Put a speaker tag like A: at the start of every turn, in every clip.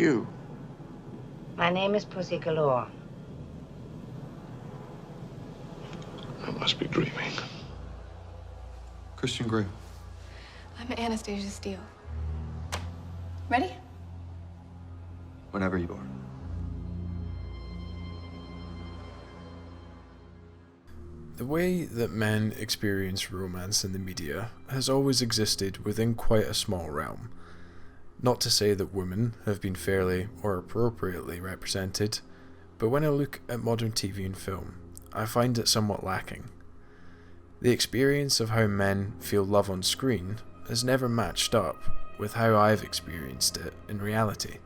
A: you?
B: My name is Pussy Galore.
A: I must be dreaming.
C: Christian Grey.
D: I'm Anastasia Steele. Ready?
C: Whenever you are.
E: The way that men experience romance in the media has always existed within quite a small realm. Not to say that women have been fairly or appropriately represented, but when I look at modern TV and film, I find it somewhat lacking. The experience of how men feel love on screen has never matched up with how I've experienced it in reality.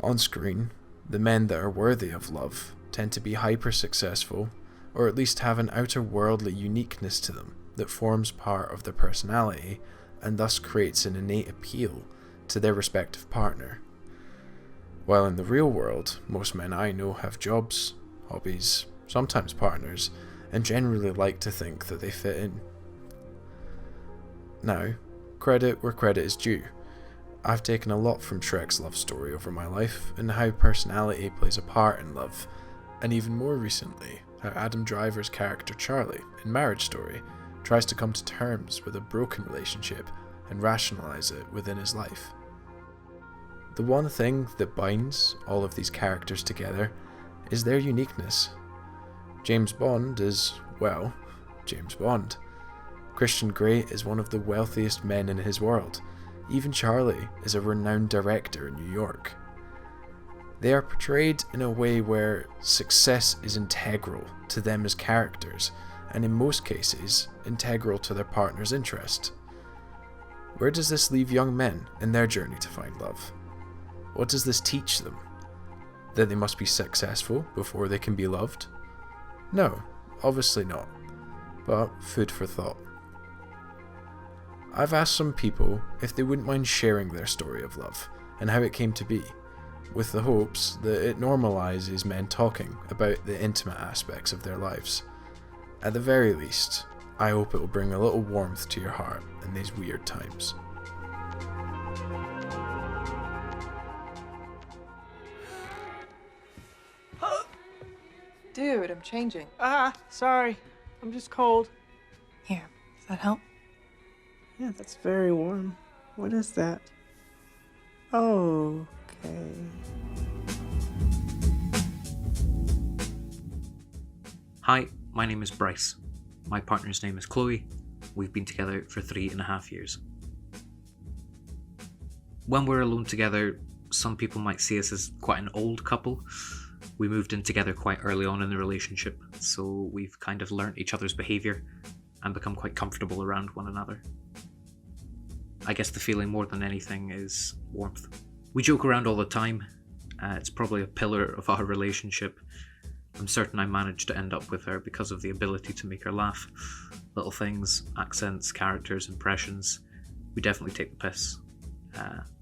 E: On screen, the men that are worthy of love tend to be hyper successful, or at least have an outer worldly uniqueness to them that forms part of their personality and thus creates an innate appeal to their respective partner. While in the real world, most men I know have jobs, hobbies, sometimes partners, and generally like to think that they fit in. Now, credit where credit is due. I've taken a lot from Shrek's love story over my life and how personality plays a part in love, and even more recently, how Adam Driver's character Charlie in Marriage Story tries to come to terms with a broken relationship and rationalize it within his life. The one thing that binds all of these characters together is their uniqueness. James Bond is, well, James Bond. Christian Grey is one of the wealthiest men in his world. Even Charlie is a renowned director in New York. They are portrayed in a way where success is integral to them as characters, and in most cases, integral to their partner's interest. Where does this leave young men in their journey to find love? What does this teach them? That they must be successful before they can be loved? No, obviously not, but food for thought. I've asked some people if they wouldn't mind sharing their story of love and how it came to be, with the hopes that it normalises men talking about the intimate aspects of their lives. At the very least, I hope it will bring a little warmth to your heart in these weird times.
F: Dude, I'm changing.
G: Sorry. I'm just cold.
F: Here, does that help?
G: Yeah, that's very warm. What is that? Oh, okay.
H: Hi, my name is Brice. My partner's name is Chloe. We've been together for 3.5 years. When we're alone together, some people might see us as quite an old couple. We moved in together quite early on in the relationship, so we've kind of learnt each other's behaviour and become quite comfortable around one another. I guess the feeling more than anything is warmth. We joke around all the time. It's probably a pillar of our relationship. I'm certain I managed to end up with her because of the ability to make her laugh. Little things, accents, characters, impressions. We definitely take the piss.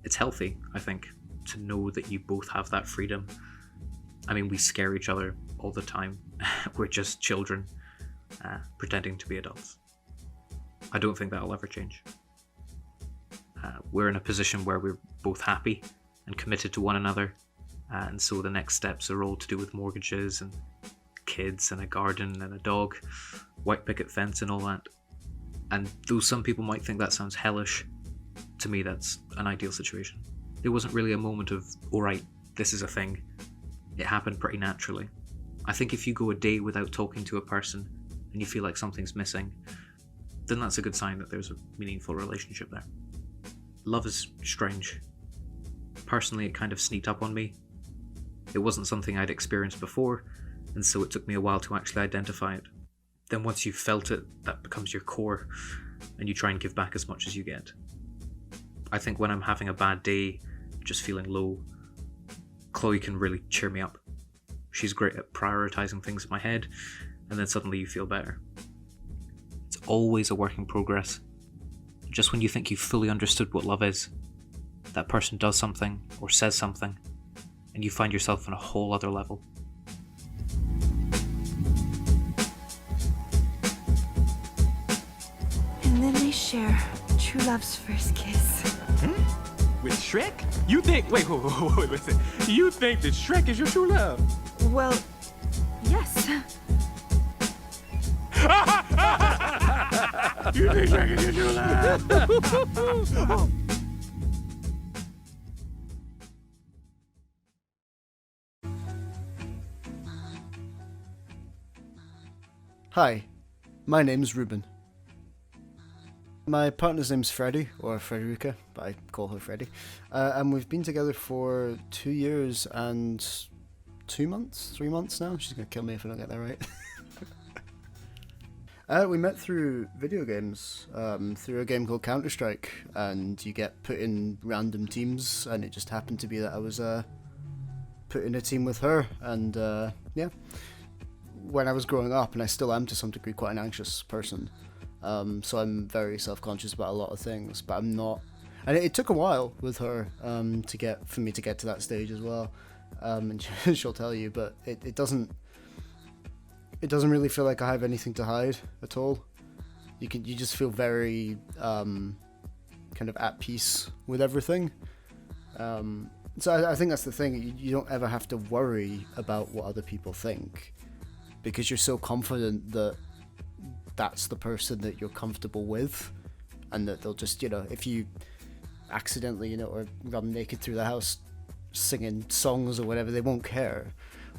H: It's healthy, I think, to know that you both have that freedom. I mean, we scare each other all the time. We're just children, pretending to be adults. I don't think that'll ever change. We're in a position where we're both happy and committed to one another, and so the next steps are all to do with mortgages and kids and a garden and a dog, white picket fence and all that. And though some people might think that sounds hellish, to me that's an ideal situation. There wasn't really a moment of, alright, this is a thing. It happened pretty naturally. I think if you go a day without talking to a person and you feel like something's missing, then that's a good sign that there's a meaningful relationship there. Love is strange. Personally, it kind of sneaked up on me. It wasn't something I'd experienced before, and so it took me a while to actually identify it. Then once you've felt it, that becomes your core, and you try and give back as much as you get. I think when I'm having a bad day, just feeling low, Chloe can really cheer me up. She's great at prioritizing things in my head, and then suddenly you feel better. It's always a work in progress. Just when you think you've fully understood what love is, that person does something or says something, and you find yourself on a whole other level.
I: And then they share true love's first kiss.
C: With Shrek? You think, wait, listen. You think that Shrek is your true love?
F: Well, yes.
C: You think Shrek is your true love?
I: Hi, my name's Reuben. My partner's name's Freddie, or Frederica, but I call her Freddie. And we've been together for 2 years and 3 months now. She's gonna kill me if I don't get that right. We met through video games, through a game called Counter-Strike, and you get put in random teams, and it just happened to be that I was put in a team with her, and yeah. When I was growing up, and I still am to some degree, quite an anxious person, so I'm very self-conscious about a lot of things, but I'm not, and it took a while with her for me to get to that stage as well, and she'll tell you, but it doesn't really feel like I have anything to hide at all. You just feel very kind of at peace with everything. So I think that's the thing. You don't ever have to worry about what other people think, because you're so confident that that's the person that you're comfortable with, and that they'll just, if you accidentally, or run naked through the house singing songs or whatever, they won't care.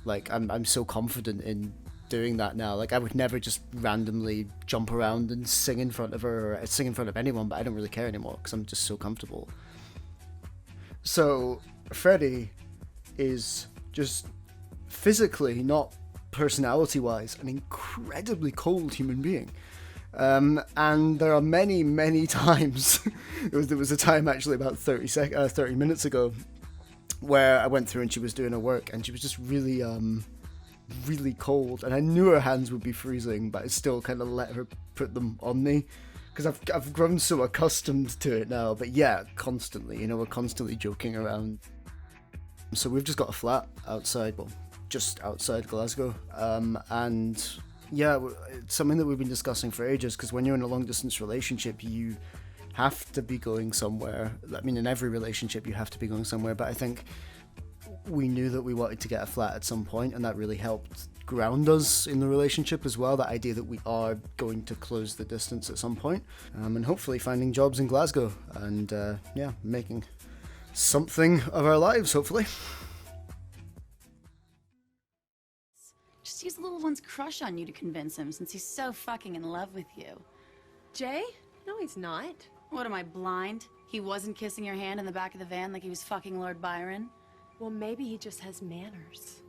I: Like, I'm so confident in doing that now. Like, I would never just randomly jump around and sing in front of her, or sing in front of anyone, but I don't really care anymore, because I'm just so comfortable. So, Freddie is just physically, not personality-wise, an incredibly cold human being. And there are many, many times, there was a time actually about 30 minutes ago, where I went through and she was doing her work, and she was just really, really cold, and I knew her hands would be freezing, but I still kind of let her put them on me, because I've grown so accustomed to it now. But yeah, constantly, we're constantly joking around. So we've just got a flat outside, well, just outside Glasgow, and yeah, it's something that we've been discussing for ages, because when you're in a long distance relationship, you have to be going somewhere. I mean, in every relationship you have to be going somewhere, but I think we knew that we wanted to get a flat at some point, and that really helped ground us in the relationship as well, that idea that we are going to close the distance at some point, and hopefully finding jobs in Glasgow, and yeah, making something of our lives, hopefully.
J: Just use the little one's crush on you to convince him, since he's so fucking in love with you.
K: Jay? No, he's not.
J: What, am I blind? He wasn't kissing your hand in the back of the van like he was fucking Lord Byron?
K: Well, maybe he just has manners.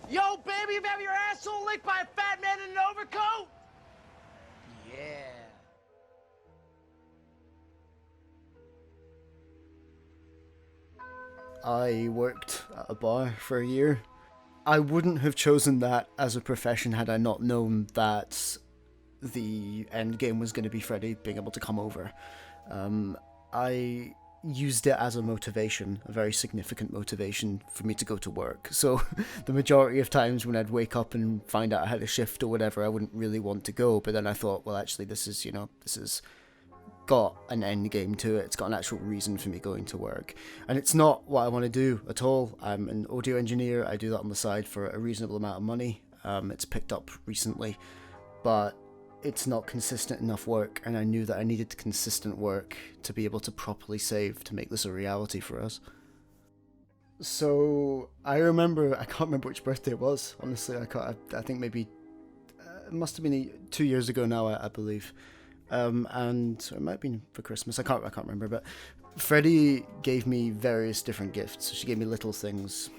L: Yo, baby, you've had your asshole licked by a fat man in an overcoat? Yeah.
I: I worked at a bar for a year. I wouldn't have chosen that as a profession had I not known that the end game was going to be Freddie being able to come over. I used it as a motivation, a very significant motivation for me to go to work. So the majority of times when I'd wake up and find out I had a shift or whatever, I wouldn't really want to go. But then I thought, well, actually, this is got an end game to it. It's got an actual reason for me going to work, and it's not what I want to do at all. I'm an audio engineer. I do that on the side for a reasonable amount of money. It's picked up recently, but it's not consistent enough work, and I knew that I needed consistent work to be able to properly save to make this a reality for us. So I can't remember which birthday it was, honestly. I think maybe it must have been 2 years ago now, I believe. And it might have been for Christmas, I can't remember, but Freddie gave me various different gifts. She gave me little things,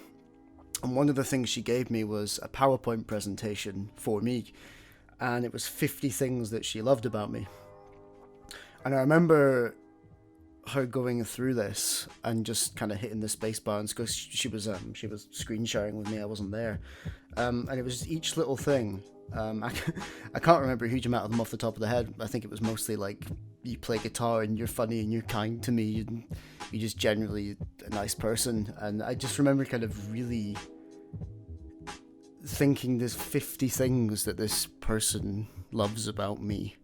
I: and one of the things she gave me was a PowerPoint presentation for me, and it was 50 things that she loved about me. And I remember her going through this and just kind of hitting the space bar, and because she was screen sharing with me, I wasn't there, and it was each little thing. I can't remember a huge amount of them off the top of the head. I think it was mostly like, you play guitar and you're funny and you're kind to me and you're just generally a nice person. And I just remember kind of really thinking there's 50 things that this person loves about me,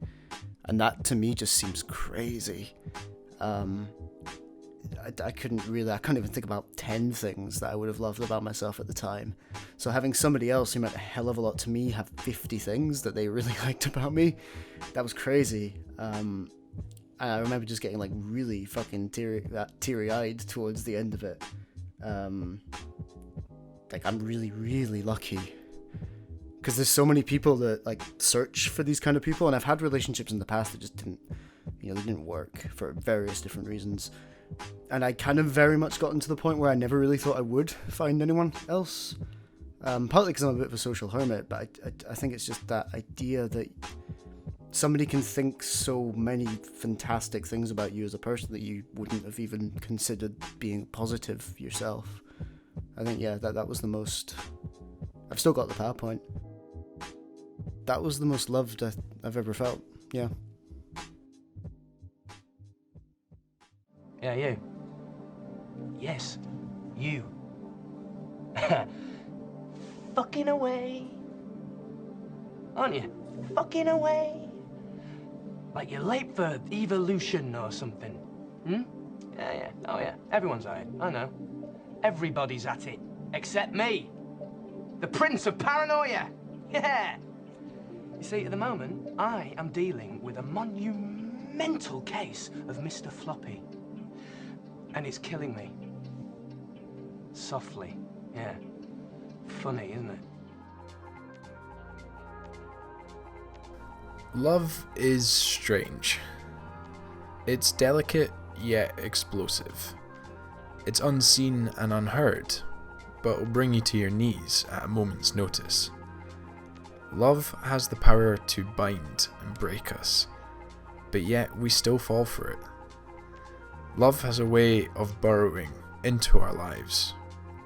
I: and that to me just seems crazy. I couldn't really, I can't even think about 10 things that I would have loved about myself at the time. So having somebody else who meant a hell of a lot to me have 50 things that they really liked about me, that was crazy. And I remember just getting like really fucking teary-eyed towards the end of it. Like, I'm really, really lucky. Because there's so many people that like search for these kind of people, and I've had relationships in the past that just didn't, they didn't work for various different reasons. And I kind of very much gotten to the point where I never really thought I would find anyone else. Partly because I'm a bit of a social hermit, but I think it's just that idea that somebody can think so many fantastic things about you as a person that you wouldn't have even considered being positive yourself. I think, yeah, that was the most... I've still got the PowerPoint. That was the most loved I've ever felt, yeah.
L: Yeah, you. Yes, you. Fucking away. Aren't you? Fucking away. Like you're late for evolution or something. Hmm? Yeah. Oh, yeah. Everyone's at it. I know. Everybody's at it. Except me. The Prince of Paranoia. Yeah. You see, at the moment, I am dealing with a monumental case of Mr. Floppy. And it's killing me. Softly, yeah. Funny, isn't it?
E: Love is strange. It's delicate yet explosive. It's unseen and unheard, but will bring you to your knees at a moment's notice. Love has the power to bind and break us, but yet we still fall for it. Love has a way of burrowing into our lives,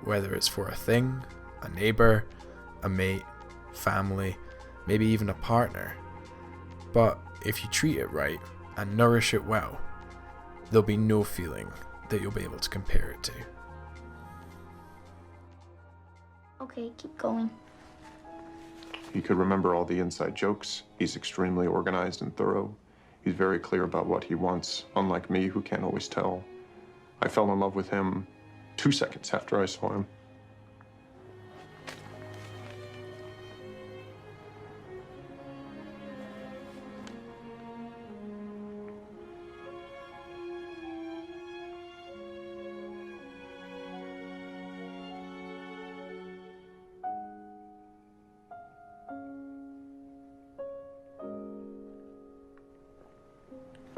E: whether it's for a thing, a neighbour, a mate, family, maybe even a partner. But if you treat it right and nourish it well, there'll be no feeling that you'll be able to compare it to.
M: Okay, keep going.
A: He could remember all the inside jokes. He's extremely organized and thorough. He's very clear about what he wants, unlike me, who can't always tell. I fell in love with him 2 seconds after I saw him.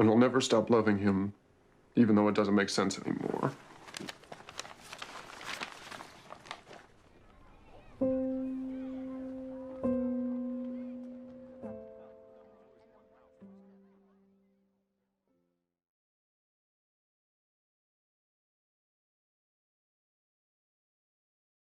A: And I'll never stop loving him, even though it doesn't make sense anymore.